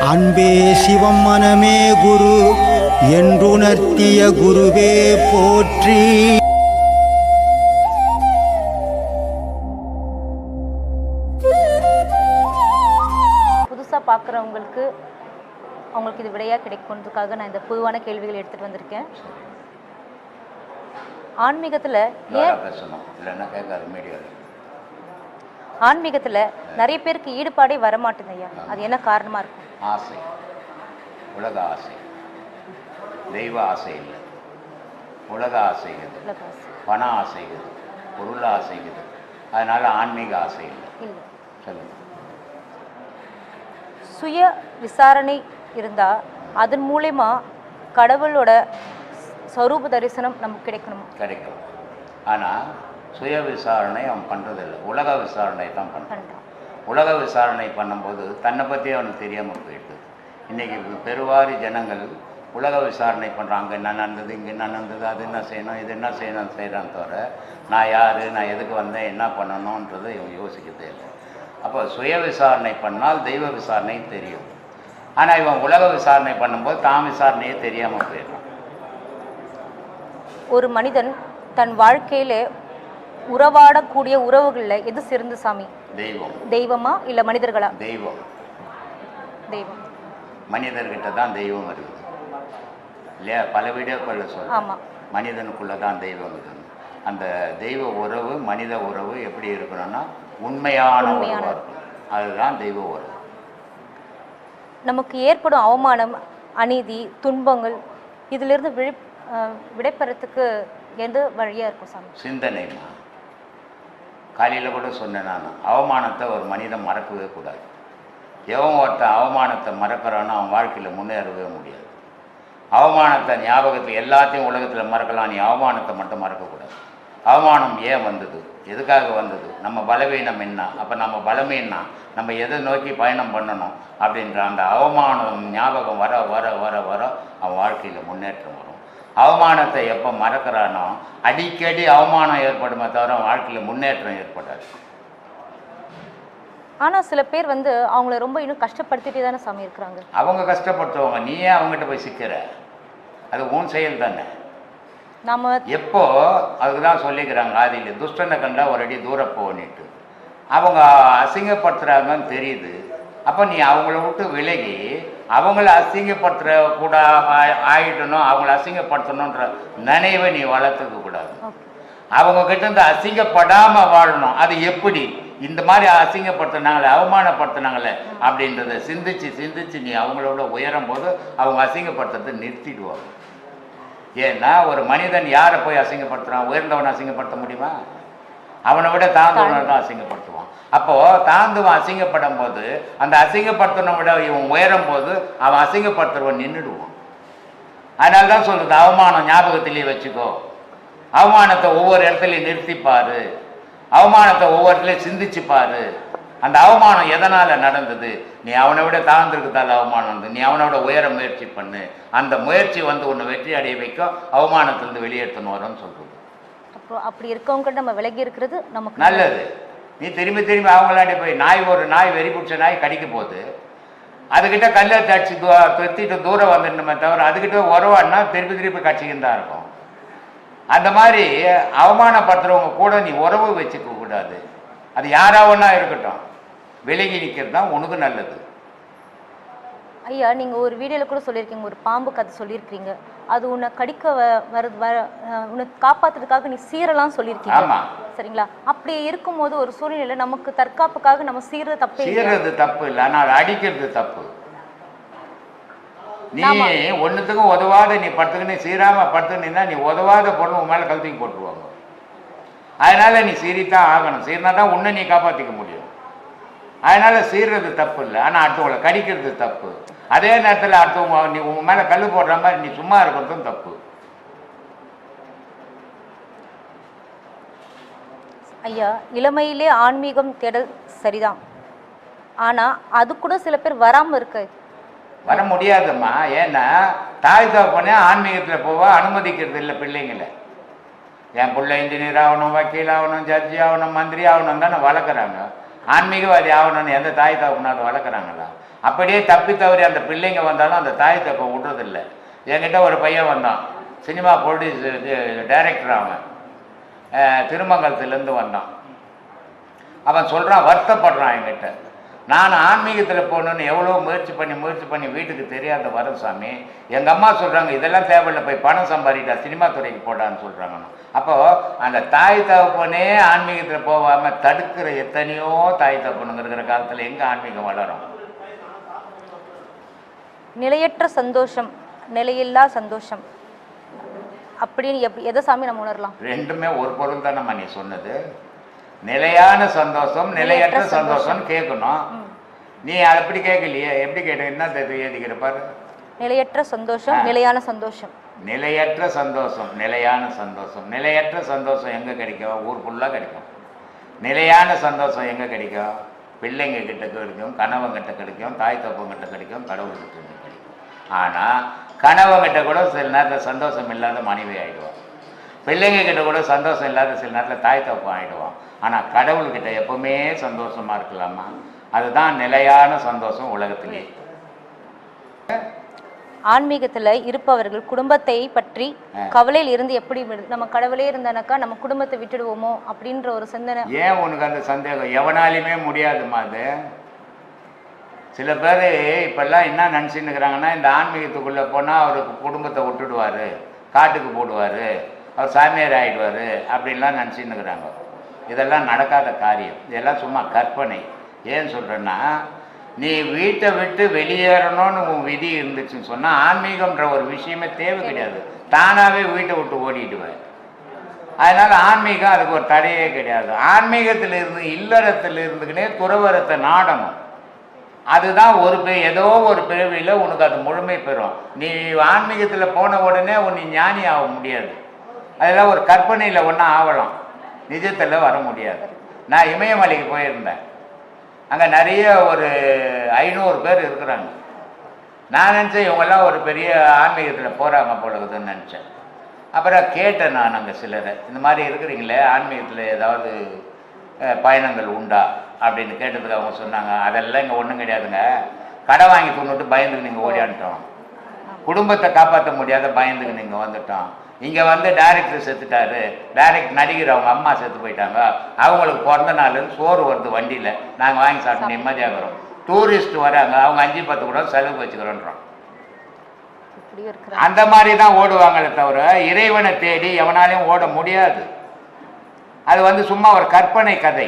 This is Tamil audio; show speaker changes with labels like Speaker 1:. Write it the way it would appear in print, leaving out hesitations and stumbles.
Speaker 1: அன்பே சிவம் மனமே குரு என்றுணர்த்திய குருவே போற்றி.
Speaker 2: புதுசாக பார்க்குறவங்களுக்கு அவங்களுக்கு இது விடையாக கிடைக்கும்ன்றதுக்காக நான் இந்த பொதுவான கேள்விகள் எடுத்துகிட்டு வந்திருக்கேன். ஆன்மீகத்தில் ஆன்மீகத்தில் நிறைய பேருக்கு ஈடுபாடே வரமாட்டேங்க ஐயா, அது என்ன காரணமாக இருக்கும்?
Speaker 3: ஆசை, உலக ஆசை, தெய்வ ஆசை இல்லை, உலக ஆசைக்குது, பண ஆசைக்குது, பொருள் ஆசைக்குது, அதனால ஆன்மீக ஆசை இல்லை. சொல்லுங்க.
Speaker 2: சுய விசாரணை இருந்தால் அதன் மூலமா கடவுளோட ஸ்வரூப தரிசனம் நமக்கு கிடைக்கும்.
Speaker 3: ஆனால் சுய விசாரணை அவன் பண்ணுறதில்லை, உலக விசாரணை தான் பண்ணுறான். உலக விசாரணை பண்ணும்போது தன்னை பற்றி அவனுக்கு தெரியாமல் போயிடுது. இன்றைக்கி பெருவாரி ஜனங்கள் உலக விசாரணை பண்ணுறான். அங்கே என்ன நடந்தது, இங்கே என்ன நடந்தது, அது என்ன செய்யணும், இது என்ன செய்கிறான்னு தவிர நான் யார், நான் எதுக்கு வந்தேன், என்ன பண்ணணுன்றதை இவன் யோசிக்கதே இல்லை. அப்போ சுய விசாரணை பண்ணால் தெய்வ விசாரணை தெரியும். ஆனால் இவன் உலக விசாரணை பண்ணும்போது தான் விசாரணையே தெரியாமல் போயிடுறான்.
Speaker 2: ஒரு மனிதன் தன் வாழ்க்கையில் உறவாடக்கூடிய உறவுகளில் எது சிறந்த சாமி? தெய்வமா இல்லை மனிதர்களா?
Speaker 3: தெய்வம். மனிதர்கிட்ட தான் தெய்வம் இருக்குது இல்லையா? பல வீடியோக்களில் சொல்ல மனிதனுக்குள்ளே தான் தெய்வம் இருக்குது. அந்த தெய்வ உறவு மனித உறவு எப்படி இருக்கணும்னா உண்மையான உறவாக இருக்கும். அதுதான் தெய்வ உறவு. நமக்கு ஏற்படும் அவமானம், அநீதி, துன்பங்கள் இதிலிருந்து விடைபெறத்துக்கு எந்த வழியாக இருக்கும் சாமி? சிந்தனைமா. காலையில் கூட சொன்னேன் நான், அவமானத்தை ஒரு மனிதன் மறக்கவே கூடாது. எவன் ஒருத்தன் அவமானத்தை மறக்கிறானோ அவன் வாழ்க்கையில் முன்னேறவே முடியாது. அவமானத்தை ஞாபகத்தில் எல்லாத்தையும் உலகத்தில் மறக்கலாம், நீ அவமானத்தை மட்டும் மறக்கக்கூடாது. அவமானம் ஏன் வந்தது, எதுக்காக வந்தது, நம்ம பலவீனம் என்ன, அப்போ நம்ம பலமே என்ன, நம்ம எதை நோக்கி பயணம் பண்ணணும் அப்படின்ற அந்த அவமானம் ஞாபகம் வர வர வர வர அவன் வாழ்க்கையில் முன்னேற்றம் வரும். அவமானத்தை எப்போ மறக்கிறானோ அடிக்கடி அவமானம் ஏற்படுமே தவிர வாழ்க்கையில் முன்னேற்றம் ஏற்படாது.
Speaker 2: ஆனால் சில பேர் அவங்கள ரொம்ப இன்னும் கஷ்டப்படுத்திட்டே தானே சாமி இருக்கிறாங்க.
Speaker 3: அவங்க கஷ்டப்படுத்துவாங்க, நீ ஏன் அவங்ககிட்ட போய் சிக்கிற? அது உன் செயல் தானே.
Speaker 2: நம்ம
Speaker 3: எப்போ அதுக்கு தான் சொல்லிக்கிறாங்க ஆதியில், துஷ்டனை கண்டா ஒரு அடி தூரம் போனிட்டு. அவங்க அசிங்கப்படுத்துகிறாங்கன்னு தெரியுது. அப்போ நீ அவங்கள விட்டு விலகி அவங்கள அசிங்கப்படுத்துகிற கூட ஆகிடணும், அவங்கள அசிங்கப்படுத்தணுன்ற நினைவை நீ வளர்த்துக்க கூடாது. அவங்க கிட்ட இருந்து அசிங்கப்படாமல் வாழணும். அது எப்படி? இந்த மாதிரி அசிங்கப்படுத்தினாங்களே, அவமானப்படுத்தினாங்களே அப்படின்றத சிந்திச்சு சிந்திச்சு நீ அவங்களோட உயரும் போது அவங்க அசிங்கப்படுத்துறதை நிறுத்திடுவாங்க. ஏன்னா ஒரு மனிதன் யாரை போய் அசிங்கப்படுத்துகிறான்? உயர்ந்தவனை அசிங்கப்படுத்த முடியுமா? அவனை விட தாழ்ந்தவனை தான் அசிங்கப்படுத்துவான். அப்போது தாழ்ந்தவன் அசிங்கப்படும் போது அந்த அசிங்கப்படுத்தவனை விட இவன் உயரும் போது அவன் அசிங்கப்படுத்துறவன் நின்றுடுவான். அதனால தான் சொல்கிறது, அவமானம் ஞாபகத்திலேயே வச்சுக்கோ, அவமானத்தை ஒவ்வொரு இடத்துலையும் நிறுத்திப்பார், அவமானத்தை ஒவ்வொரு இடத்துலையும் சிந்திச்சுப்பார். அந்த அவமானம் எதனால் நடந்தது, நீ அவனை விட தாழ்ந்திருக்கதால் அவமானம் வந்து நீ அவனோட உயர முயற்சி பண்ணு. அந்த முயற்சி உன்னை வெற்றி அடைய வைக்கும், அவமானத்திலிருந்து வெளியேற்றணும் வரும்னு சொல்கிறது.
Speaker 2: அப்போ அப்படி இருக்கவங்க நம்ம விலகி இருக்கிறது நமக்கு
Speaker 3: நல்லது. நீ திரும்பி திரும்பி அவங்களாண்டி போய் ஒரு நாய் வெறி பிடிச்ச நாய் கடிக்க போகுது, அதுக்கிட்ட கல்லை தடிச்சு தொத்திட்டு தூரம் வந்துடணுமே தவிர அதுக்கிட்ட உறவாடினா திருப்பி திருப்பி கட்சிக்கின்னு தான் இருக்கும். அந்த மாதிரி அவமானப்படுத்துறவங்க கூட நீ உறவு வச்சுக்க கூடாது. அது யாராவன்னா இருக்கட்டும், விலகி நிற்கிறது தான் உனக்கு நல்லது.
Speaker 2: ஐயா, நீங்கள் ஒரு வீடியோவில் கூட சொல்லியிருக்கீங்க, ஒரு பாம்பு கதை சொல்லியிருக்கீங்க, அது உன்னை கடிக்க உன்னை காப்பாற்றுறதுக்காக நீ சீரெல்லாம் சொல்லியிருக்கீங்க.
Speaker 3: ஆமாம்,
Speaker 2: சரிங்களா? அப்படி இருக்கும்போது ஒரு சூழ்நிலை நமக்கு தற்காப்புக்காக நம்ம சீறது தப்பு.
Speaker 3: சீறது தப்பு இல்லை, ஆனால் அதை அடிக்கிறது தப்பு. நீ ஒன்றுத்துக்கும் உதவாத நீ படுத்துக்கின்னு சீராமல் படுத்துக்கினா நீ உதவாத பொருள் உன் மேலே கழுத்துக்கு போட்டுருவாங்க. அதனால நீ சீரித்தான் ஆகணும். சீர்னா தான் உன்னை நீ காப்பாற்றிக்க முடியும். அதனால சீர்றது தப்பு இல்லை, ஆனால் அடுத்தவங்களை கடிக்கிறது தப்பு. அதே நேரத்தில் அடுத்தவங்க நீ உன் மேலே கல் போடுற மாதிரி நீ சும்மா இருக்கிறதும் தப்பு.
Speaker 2: ஐயா, இளமையிலே ஆன்மீகம் தேடல் சரிதான், ஆனால் அது கூட சில பேர் வராமல் இருக்கு.
Speaker 3: வர முடியாதும்மா. ஏன்னா தாய் தகப்பனே ஆன்மீகத்தில் போவா அனுமதிக்கிறது இல்லை பிள்ளைங்களை. என் பிள்ளை இன்ஜினியர் ஆகணும், வக்கீல் ஆகணும், ஜட்ஜி ஆகணும், மந்திரி ஆகணும் தானே வளர்க்குறாங்க. ஆன்மீகவாதி ஆகணும்னு எந்த தாய் தகப்பனாவது வளர்க்குறாங்களா? அப்படியே தப்பி தவறி அந்த பிள்ளைங்க வந்தாலும் அந்த தாய் தகப்பன் விடுறதில்லை. என்கிட்ட ஒரு பையன் வந்தான், சினிமா டைரக்டர், அவன் திருமங்கலத்துலேருந்து வந்தான். அவன் சொல்கிறான், வருத்தப்படுறான் என்கிட்ட, நான் ஆன்மீகத்தில் போகணுன்னு எவ்வளோ முயற்சி பண்ணி வீட்டுக்கு தெரியாத வரேன் சாமி. எங்கள் அம்மா சொல்கிறாங்க, இதெல்லாம் தேவையில்லை, போய் பணம் சம்பாதிட்டா, சினிமா துறைக்கு போடான்னு சொல்கிறாங்க. அப்போது அந்த தாய் தகப்பனே ஆன்மீகத்தில் போகாமல் தடுக்கிற எத்தனையோ தாய் தகப்பனுங்க இருக்கிற காலத்தில் எங்கே ஆன்மீகம் வளரும்?
Speaker 2: நிலையற்ற சந்தோஷம், நிலையில்லா சந்தோஷம் அப்படின்னு எதை சாமி நம்ம உணரலாம்?
Speaker 3: ரெண்டுமே ஒரு பொருள் தான் நம்ம நீ சொன்னது. நிலையான சந்தோஷம், நிலையற்ற சந்தோஷம் கேட்கணும். நீ அப்படி கேட்கலையே, எப்படி கேட்ட? என்ன எழுதிக்கிற பாரு.
Speaker 2: நிலையற்ற சந்தோஷம், நிலையான சந்தோஷம்.
Speaker 3: நிலையற்ற சந்தோஷம், நிலையான சந்தோஷம். நிலையற்ற சந்தோஷம் எங்கே கிடைக்கும்? ஊர் ஃபுல்லாக கிடைக்கும். நிலையான சந்தோஷம் எங்கே கிடைக்கும்? பிள்ளைங்க கிட்ட கிடைக்கும், கணவங்கிட்ட கிடைக்கும், தாய் தப்பங்கிட்ட கிடைக்கும், கடவுள்கிட்ட கிடைக்கும். ஆனால் கணவங்கிட்ட கூட சில நேரத்தில் சந்தோஷம் இல்லாத மனைவி ஆகிடுவான், பிள்ளைங்க கிட்ட கூட சந்தோஷம் இல்லாத சில நேரத்தில் தாய் தப்பம் ஆகிடுவான். ஆனால் கடவுள்கிட்ட எப்பவுமே சந்தோஷமாக இருக்கலாமா? அதுதான் நிலையான சந்தோஷம் உலகத்திலே.
Speaker 2: ஆன்மீகத்தில் இருப்பவர்கள் குடும்பத்தை பற்றி கவலையில் இருந்து எப்படி நம்ம கடவுளே இருந்தானாக்கா நம்ம குடும்பத்தை விட்டுடுவோமோ அப்படின்ற ஒரு சிந்தனை.
Speaker 3: ஏன் உனக்கு அந்த சந்தேகம்? எவனாலுமே முடியாதுமா அது. சில பேர் இப்பெல்லாம் என்ன நினச்சின்னு இருக்கிறாங்கன்னா, இந்த ஆன்மீகத்துக்குள்ளே போனால் அவருக்கு குடும்பத்தை விட்டுடுவார், காட்டுக்கு போடுவார், அவர் சாமியார் ஆகிடுவார் அப்படின்லாம் நினச்சின்னு இருக்கிறாங்க. இதெல்லாம் நடக்காத காரியம், இதெல்லாம் சும்மா கற்பனை. ஏன்னு சொல்கிறேன்னா, நீ வீட்டை விட்டு வெளியேறணும்னு உன் விதி இருந்துச்சுன்னு சொன்னால் ஆன்மீகம்ன்ற ஒரு விஷயமே தேவை கிடையாது, தானாகவே வீட்டை விட்டு ஓடிடுவேன். அதனால் ஆன்மீகம் அதுக்கு ஒரு தடையே கிடையாது. ஆன்மீகத்தில் இருந்து இல்லறத்தில் இருந்துக்கினே துறவரத்தை நாடணும். அதுதான் ஒரு ஏதோ ஒரு பிறவியில் உனக்கு அது முழுமை பெறும். நீ ஆன்மீகத்தில் போன உடனே நீ ஞானி ஆக முடியாது. அதெல்லாம் ஒரு கற்பனையில் ஒன்றா ஆகலாம், நிஜத்தில் வர முடியாது. நான் இமயமலைக்கு போயிருந்தேன், அங்கே நிறைய ஒரு 500 பேர் இருக்கிறாங்க. நான் நினச்சேன் இவங்கெல்லாம் ஒரு பெரிய ஆன்மீகத்தில் போகிறாங்க போலகுதுன்னு நினச்சேன். அப்புறம் கேட்டேன் நான் அங்கே சிலரை, இந்த மாதிரி இருக்கிறீங்களே, ஆன்மீகத்தில் ஏதாவது பயணங்கள் உண்டா அப்படின்னு கேட்டதுக்கு அவங்க சொன்னாங்க, அதெல்லாம் இங்கே ஒன்றும் கிடையாதுங்க, கடை வாங்கி கொண்டுட்டு பயந்துக்கு நீங்கள் ஓடியான்ட்டோம், குடும்பத்தை காப்பாற்ற முடியாத பயந்துக்கு நீங்கள் வந்துட்டோம், இங்கே வந்து டைரக்டர் செத்துட்டாரு, டைரக்ட் நடிகர் அவங்க அம்மா செத்து போயிட்டாங்க, அவங்களுக்கு பிறந்த நாளுன்னு சோறு வருது வண்டியில், நாங்கள் வாங்கி சாப்பிட்டு நிம்மதியாகிறோம், டூரிஸ்ட் வராங்க, அவங்க 5-10 கூட செலவு வச்சுக்கிறோன்றோம். அந்த மாதிரி தான் ஓடுவாங்களே தவிர இறைவனை தேடி எவனாலையும் ஓட முடியாது. அது வந்து சும்மா ஒரு கற்பனை கதை.